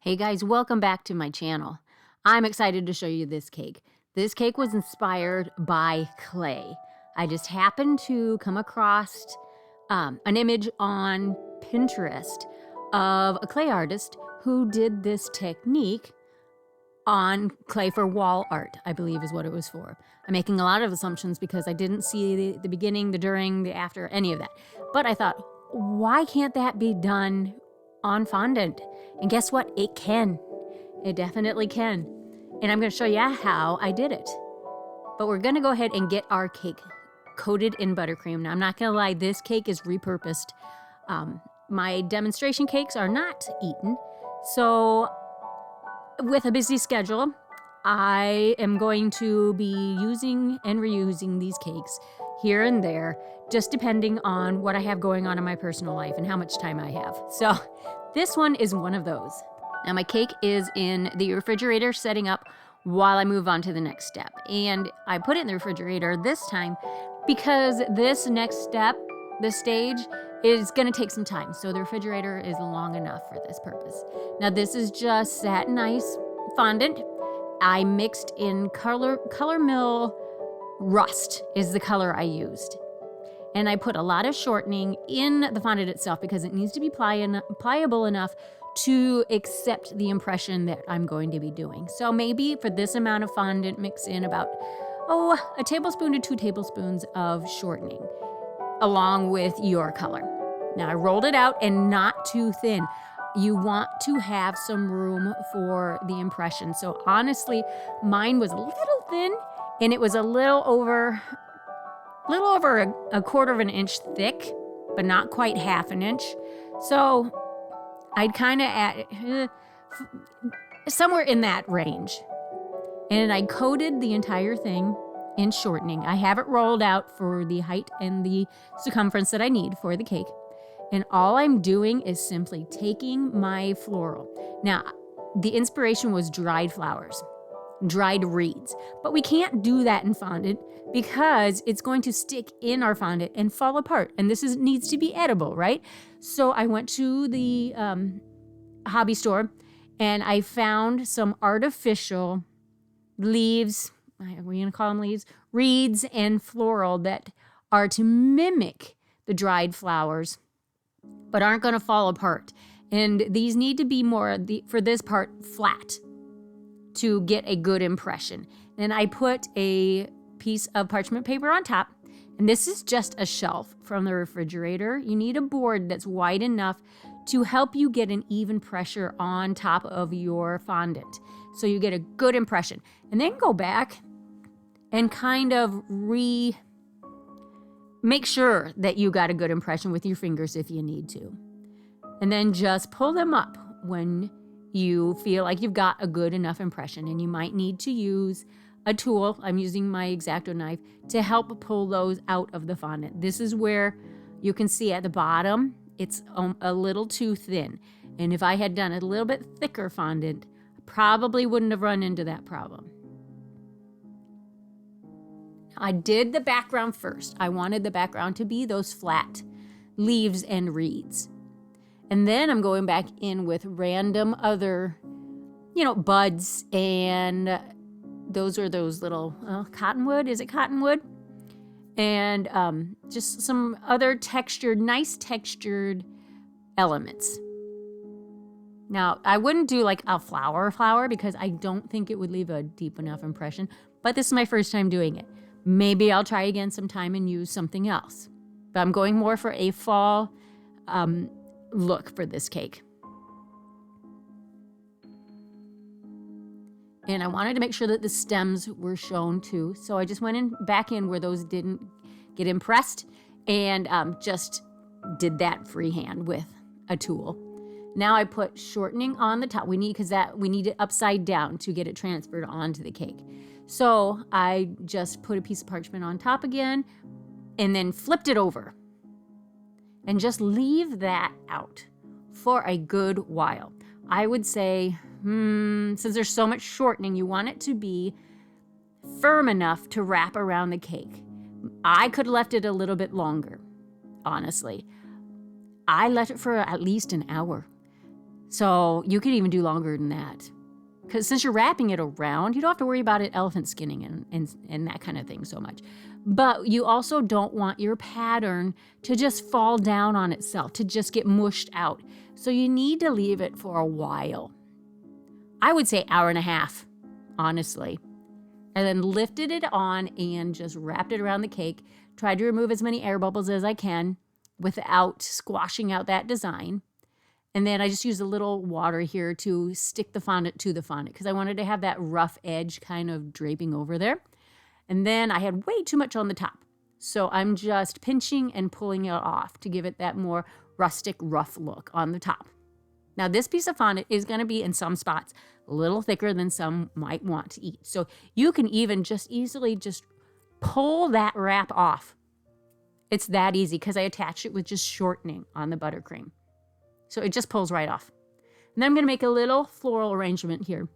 Hey guys, welcome back to my channel. I'm excited to show you this cake. This cake was inspired by clay. I just happened to come across an image on Pinterest of a clay artist who did this technique on clay for wall art, I believe is what it was for. I'm making a lot of assumptions because I didn't see the beginning, the during, the after, any of that. But I thought, why can't that be done on fondant? And guess what? It can. It definitely can. And I'm going to show you how I did it. But we're going to go ahead and get our cake coated in buttercream. Now, I'm not going to lie, this cake is repurposed. My demonstration cakes are not eaten. So with a busy schedule, I am going to be using and reusing these cakes here and there, just depending on what I have going on in my personal life and how much time I have. So this one is one of those. Now my cake is in the refrigerator setting up while I move on to the next step. And I put it in the refrigerator this time because this next step, this stage, is going to take some time. So the refrigerator is long enough for this purpose. Now this is just satin ice fondant. I mixed in Color Mill Rust is the color I used. And I put a lot of shortening in the fondant itself because it needs to be pliable enough to accept the impression that I'm going to be doing. So maybe for this amount of fondant, mix in about, a tablespoon to 2 tablespoons of shortening along with your color. Now I rolled it out and not too thin. You want to have some room for the impression. So honestly, mine was a little thin and it was a little over a quarter of an inch thick, but not quite half an inch. So I'd kind of add somewhere in that range. And I coated the entire thing in shortening. I have it rolled out for the height and the circumference that I need for the cake. And all I'm doing is simply taking my floral. Now, the inspiration was dried flowers, dried reeds, but we can't do that in fondant because it's going to stick in our fondant and fall apart. And this needs to be edible, right? So I went to the hobby store and I found some artificial leaves. We're going to call them leaves, reeds and floral that are to mimic the dried flowers, but aren't going to fall apart. And these need to be more, for this part, flat to get a good impression. Then I put a piece of parchment paper on top, and this is just a shelf from the refrigerator. You need a board that's wide enough to help you get an even pressure on top of your fondant, so you get a good impression. And then go back and kind of make sure that you got a good impression with your fingers if you need to. And then just pull them up when you feel like you've got a good enough impression. And you might need to use a tool. I'm using my X-Acto knife to help pull those out of the fondant. This is where you can see at the bottom, it's a little too thin. And if I had done a little bit thicker fondant, I probably wouldn't have run into that problem. I did the background first. I wanted the background to be those flat leaves and reeds. And then I'm going back in with random other, buds, and those are those little cottonwood. Is it cottonwood? And just some other nice textured elements. Now, I wouldn't do like a flower because I don't think it would leave a deep enough impression, but this is my first time doing it. Maybe I'll try again sometime and use something else. But I'm going more for a fall look for this cake. And I wanted to make sure that the stems were shown too. So I just went back in where those didn't get impressed and just did that freehand with a tool. Now I put shortening on the top. We need it upside down to get it transferred onto the cake. So I just put a piece of parchment on top again and then flipped it over and just leave that out for a good while. I would say, since there's so much shortening, you want it to be firm enough to wrap around the cake. I could have left it a little bit longer, honestly. I left it for at least an hour. So you could even do longer than that. Because since you're wrapping it around, you don't have to worry about it elephant skinning and that kind of thing so much. But you also don't want your pattern to just fall down on itself, to just get mushed out. So you need to leave it for a while. I would say hour and a half, honestly. And then lifted it on and just wrapped it around the cake. Tried to remove as many air bubbles as I can without squashing out that design. And then I just used a little water here to stick the fondant to the fondant because I wanted to have that rough edge kind of draping over there. And then I had way too much on the top. So I'm just pinching and pulling it off to give it that more rustic, rough look on the top. Now this piece of fondant is going to be in some spots a little thicker than some might want to eat. So you can even just easily just pull that wrap off. It's that easy because I attached it with just shortening on the buttercream. So it just pulls right off. And then I'm going to make a little floral arrangement here.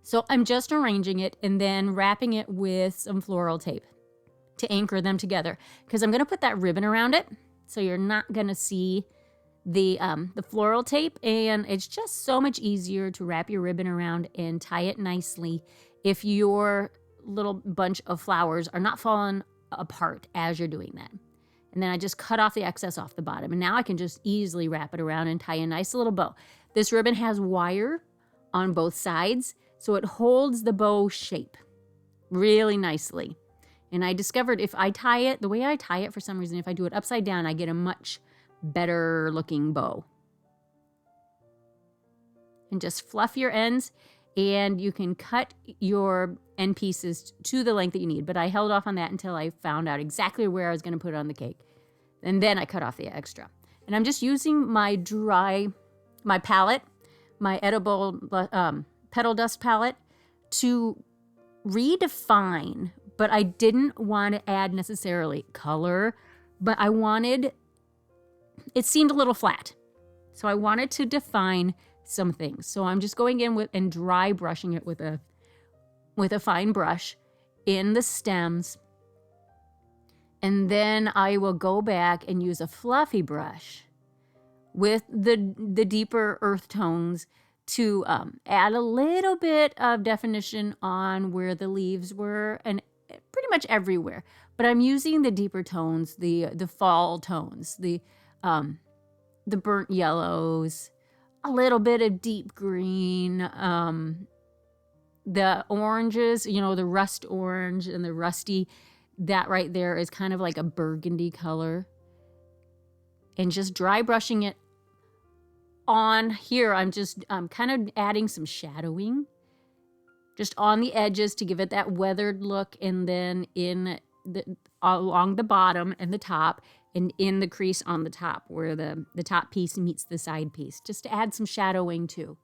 So I'm just arranging it and then wrapping it with some floral tape to anchor them together. Because I'm going to put that ribbon around it. So you're not going to see the floral tape. And it's just so much easier to wrap your ribbon around and tie it nicely if your little bunch of flowers are not falling apart as you're doing that. And then I just cut off the excess off the bottom. And now I can just easily wrap it around and tie a nice little bow. This ribbon has wire on both sides, so it holds the bow shape really nicely. And I discovered if I tie it, the way I tie it for some reason, if I do it upside down, I get a much better looking bow. And just fluff your ends, and you can cut your end pieces to the length that you need. But I held off on that until I found out exactly where I was going to put it on the cake. And then I cut off the extra. And I'm just using my palette, my edible petal dust palette, to redefine. But I didn't want to add necessarily color, but it seemed a little flat. So I wanted to define some things. So I'm just going in with and dry brushing it with a fine brush in the stems. And then I will go back and use a fluffy brush with the deeper earth tones to add a little bit of definition on where the leaves were and pretty much everywhere. But I'm using the deeper tones, the fall tones, the burnt yellows, a little bit of deep green, the oranges, the rust orange and the rusty, that right there is kind of like a burgundy color. And just dry brushing it on here. I'm kind of adding some shadowing just on the edges to give it that weathered look, and then along the bottom and the top, and in the crease on the top where the top piece meets the side piece, just to add some shadowing too.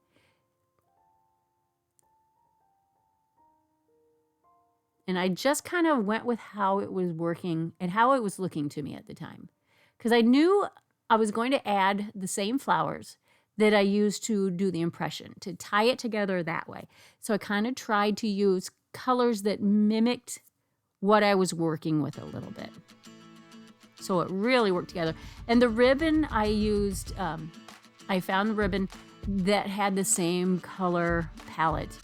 And I just kind of went with how it was working and how it was looking to me at the time. Because I knew I was going to add the same flowers that I used to do the impression, to tie it together that way. So I kind of tried to use colors that mimicked what I was working with a little bit. So it really worked together. And the ribbon I used, I found the ribbon that had the same color palette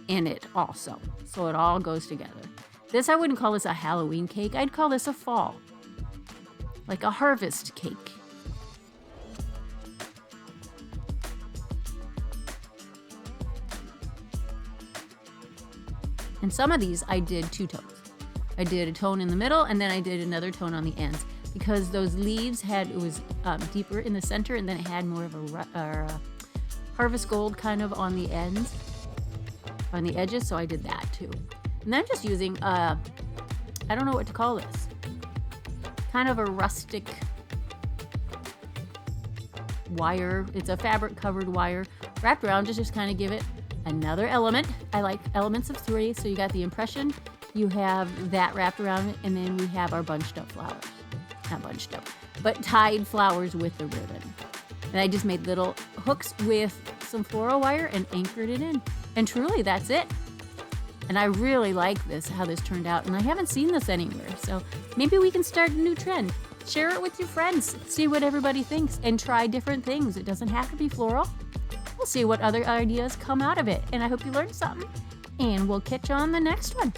in it also. So it all goes together. I wouldn't call this a Halloween cake. I'd call this a fall, like a harvest cake. And some of these I did two tones. I did a tone in the middle, and then I did another tone on the ends, because those leaves it was deeper in the center, and then it had more of a harvest gold kind of on the ends, on the edges, so I did that too. And then I'm just using, I don't know what to call this, kind of a rustic wire. It's a fabric covered wire wrapped around, just kind of give it another element. I like elements of three, so you got the impression, you have that wrapped around it, and then we have our bunched up flowers. Not bunched up, but tied flowers with the ribbon. And I just made little hooks with some floral wire and anchored it in. And truly, that's it. And I really like this, how this turned out. And I haven't seen this anywhere, so maybe we can start a new trend. Share it with your friends. See what everybody thinks and try different things. It doesn't have to be floral. We'll see what other ideas come out of it. And I hope you learned something. And we'll catch you on the next one.